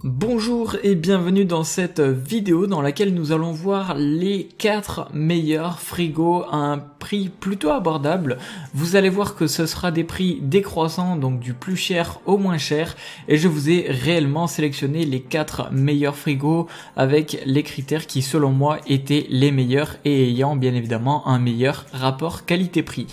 Bonjour et bienvenue dans cette vidéo dans laquelle nous allons voir les 4 meilleurs frigos à un prix plutôt abordable. Vous allez voir que ce sera des prix décroissants, donc du plus cher au moins cher, et je vous ai réellement sélectionné les 4 meilleurs frigos avec les critères qui selon moi étaient les meilleurs et ayant bien évidemment un meilleur rapport qualité-prix.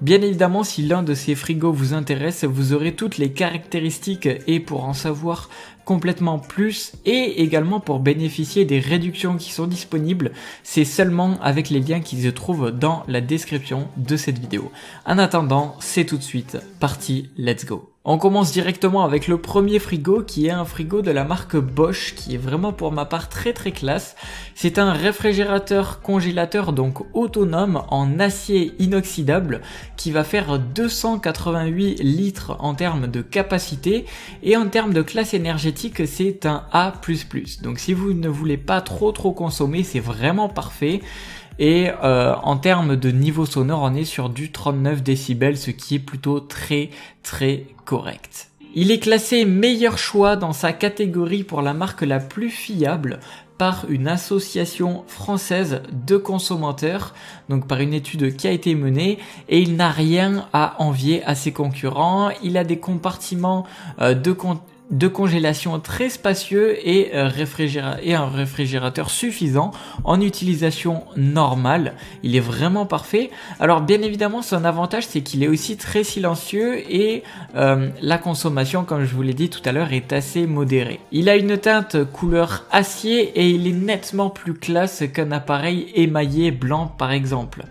Bien évidemment, si l'un de ces frigos vous intéresse, vous aurez toutes les caractéristiques et pour en savoir complètement plus et également pour bénéficier des réductions qui sont disponibles, c'est seulement avec les liens qui se trouvent dans la description de cette vidéo. En attendant, c'est tout de suite parti, let's go. On commence directement avec le premier frigo qui est un frigo de la marque Bosch qui est vraiment pour ma part très classe. C'est un réfrigérateur congélateur donc autonome en acier inoxydable qui va faire 288 litres en termes de capacité et en termes de classe énergétique c'est un A++. Donc si vous ne voulez pas trop consommer, c'est vraiment parfait. Et en termes de niveau sonore, on est sur du 39 décibels, ce qui est plutôt très correct. Il est classé meilleur choix dans sa catégorie pour la marque la plus fiable par une association française de consommateurs, donc par une étude qui a été menée, et il n'a rien à envier à ses concurrents. Il a des compartiments de congélation très spacieux et un réfrigérateur suffisant en utilisation normale. Il est vraiment parfait. Alors bien évidemment son avantage c'est qu'il est aussi très silencieux et la consommation comme je vous l'ai dit tout à l'heure est assez modérée. Il a une teinte couleur acier et il est nettement plus classe qu'un appareil émaillé blanc par exemple.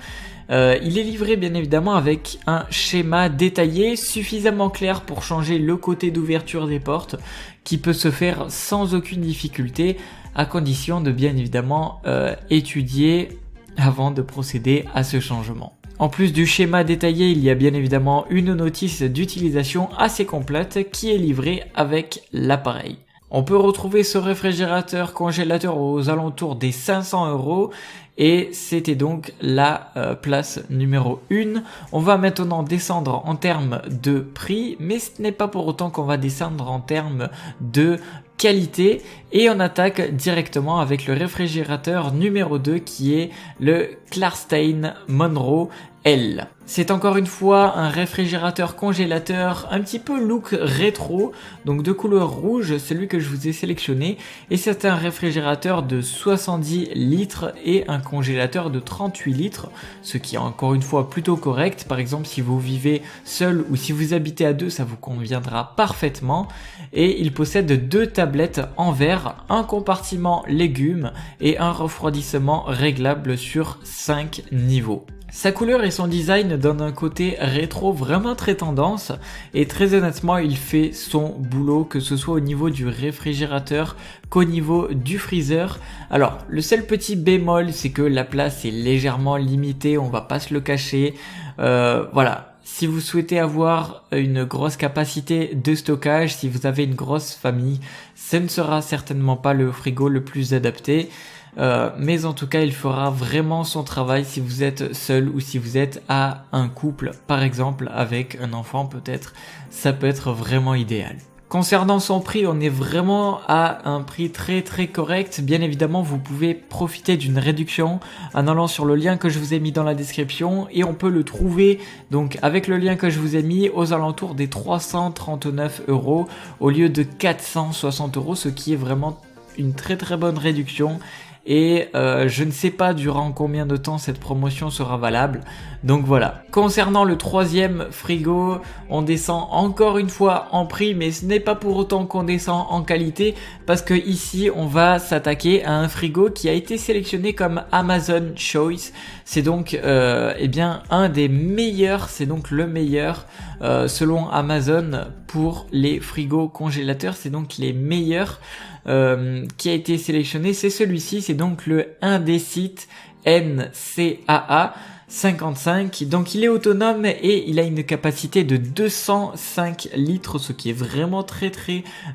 Il est livré bien évidemment avec un schéma détaillé suffisamment clair pour changer le côté d'ouverture des portes qui peut se faire sans aucune difficulté à condition de bien évidemment étudier avant de procéder à ce changement. En plus du schéma détaillé, il y a bien évidemment une notice d'utilisation assez complète qui est livrée avec l'appareil. On peut retrouver ce réfrigérateur congélateur aux alentours des 500 € et c'était donc la place numéro 1. On va maintenant descendre en termes de prix, mais ce n'est pas pour autant qu'on va descendre en termes de qualité et on attaque directement avec le réfrigérateur numéro 2 qui est le Klarstein Monroe L. C'est encore une fois un réfrigérateur congélateur un petit peu look rétro, donc de couleur rouge, celui que je vous ai sélectionné, et c'est un réfrigérateur de 70 litres et un congélateur de 38 litres, ce qui est encore une fois plutôt correct. Par exemple si vous vivez seul ou si vous habitez à deux, ça vous conviendra parfaitement, et il possède 2 tablettes en verre, un compartiment légumes et un refroidissement réglable sur 5 niveaux. Sa couleur et son design donnent un côté rétro vraiment très tendance et très honnêtement il fait son boulot que ce soit au niveau du réfrigérateur qu'au niveau du freezer. Alors le seul petit bémol c'est que la place est légèrement limitée, on va pas se le cacher, voilà. Si vous souhaitez avoir une grosse capacité de stockage, si vous avez une grosse famille, ce ne sera certainement pas le frigo le plus adapté. Mais en tout cas il fera vraiment son travail si vous êtes seul ou si vous êtes à un couple par exemple avec un enfant, peut-être ça peut être vraiment idéal. Concernant son prix, on est vraiment à un prix très correct. Bien évidemment, vous pouvez profiter d'une réduction en allant sur le lien que je vous ai mis dans la description et on peut le trouver donc avec le lien que je vous ai mis aux alentours des 339 € au lieu de 460 €, ce qui est vraiment une très bonne réduction. Et je ne sais pas durant combien de temps cette promotion sera valable, donc voilà. Concernant le troisième frigo, on descend encore une fois en prix, mais ce n'est pas pour autant qu'on descend en qualité, parce que ici on va s'attaquer à un frigo qui a été sélectionné comme Amazon Choice. C'est donc eh bien un des meilleurs, c'est donc le meilleur selon Amazon pour les frigos congélateurs, c'est donc les meilleurs qui a été sélectionné, c'est celui-ci, c'est donc le Indesit NCAA 55, donc il est autonome et il a une capacité de 205 litres, ce qui est vraiment très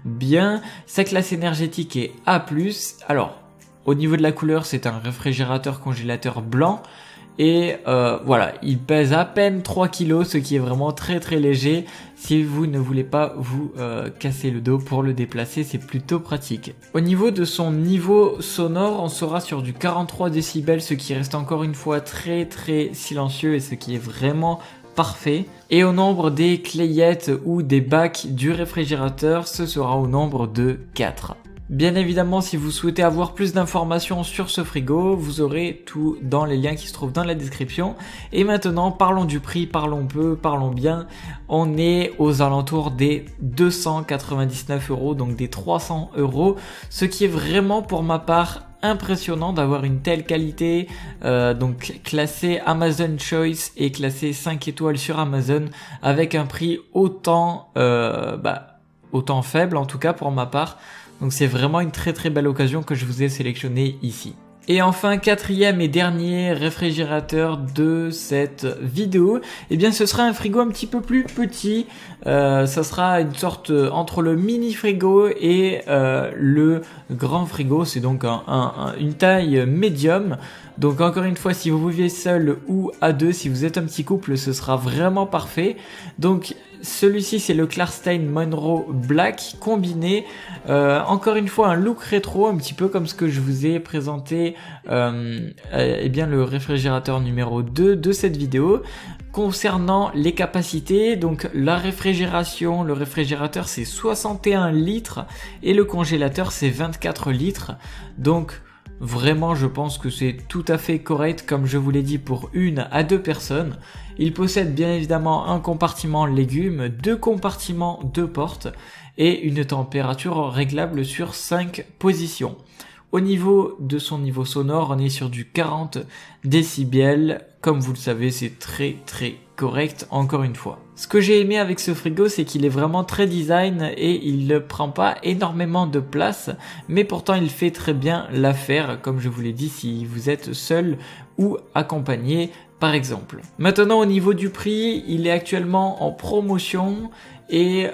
bien. Sa classe énergétique est A+. Alors, au niveau de la couleur, c'est un réfrigérateur congélateur blanc et voilà, il pèse à peine 3 kg, ce qui est vraiment très très léger. Si vous ne voulez pas vous casser le dos pour le déplacer, c'est plutôt pratique. Au niveau de son niveau sonore, on sera sur du 43 décibels, ce qui reste encore une fois très très silencieux et ce qui est vraiment parfait. Et au nombre des clayettes ou des bacs du réfrigérateur, ce sera au nombre de 4. Bien évidemment, si vous souhaitez avoir plus d'informations sur ce frigo, vous aurez tout dans les liens qui se trouvent dans la description. Et maintenant, parlons du prix, parlons peu, parlons bien. On est aux alentours des 299 €, donc des 300 €, ce qui est vraiment pour ma part impressionnant d'avoir une telle qualité, donc classé Amazon Choice et classé 5 étoiles sur Amazon avec un prix autant faible, en tout cas pour ma part. Donc c'est vraiment une très très belle occasion que je vous ai sélectionné ici. Et enfin, quatrième et dernier réfrigérateur de cette vidéo, eh bien ce sera un frigo un petit peu plus petit. Ça sera une sorte entre le mini frigo et le grand frigo. C'est donc une taille médium. Donc encore une fois, si vous vivez seul ou à deux, si vous êtes un petit couple, ce sera vraiment parfait. Donc celui-ci c'est le Klarstein Monroe Black combiné, encore une fois un look rétro, un petit peu comme ce que je vous ai présenté, eh bien le réfrigérateur numéro 2 de cette vidéo. Concernant les capacités, donc la réfrigération, le réfrigérateur c'est 61 litres et le congélateur c'est 24 litres. Donc vraiment, je pense que c'est tout à fait correct, comme je vous l'ai dit, pour 1 à 2 personnes. Il possède bien évidemment un compartiment légumes, 2 compartiments, 2 portes et une température réglable sur 5 positions. Au niveau de son niveau sonore, on est sur du 40 décibels. Comme vous le savez, c'est très très correct encore une fois. Ce que j'ai aimé avec ce frigo, c'est qu'il est vraiment très design et il ne prend pas énormément de place, mais pourtant il fait très bien l'affaire, comme je vous l'ai dit, si vous êtes seul ou accompagné par exemple. Maintenant au niveau du prix, il est actuellement en promotion et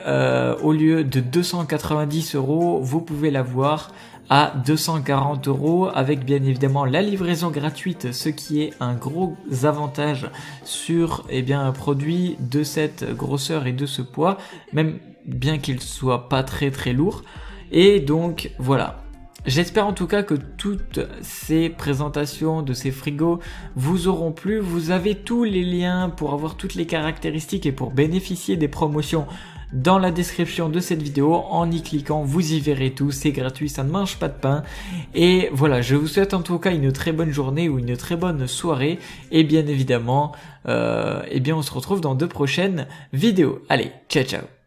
au lieu de 290 €, vous pouvez l'avoir à 240 € avec bien évidemment la livraison gratuite, ce qui est un gros avantage sur un produit de cette grosseur et de ce poids, même bien qu'il soit pas très très lourd. Et donc voilà. J'espère en tout cas que toutes ces présentations de ces frigos vous auront plu. Vous avez tous les liens pour avoir toutes les caractéristiques et pour bénéficier des promotions dans la description de cette vidéo. En y cliquant, vous y verrez tout, c'est gratuit, ça ne mange pas de pain. Et voilà, je vous souhaite en tout cas une très bonne journée ou une très bonne soirée. Et bien évidemment, on se retrouve dans de prochaines vidéos. Allez, ciao ciao.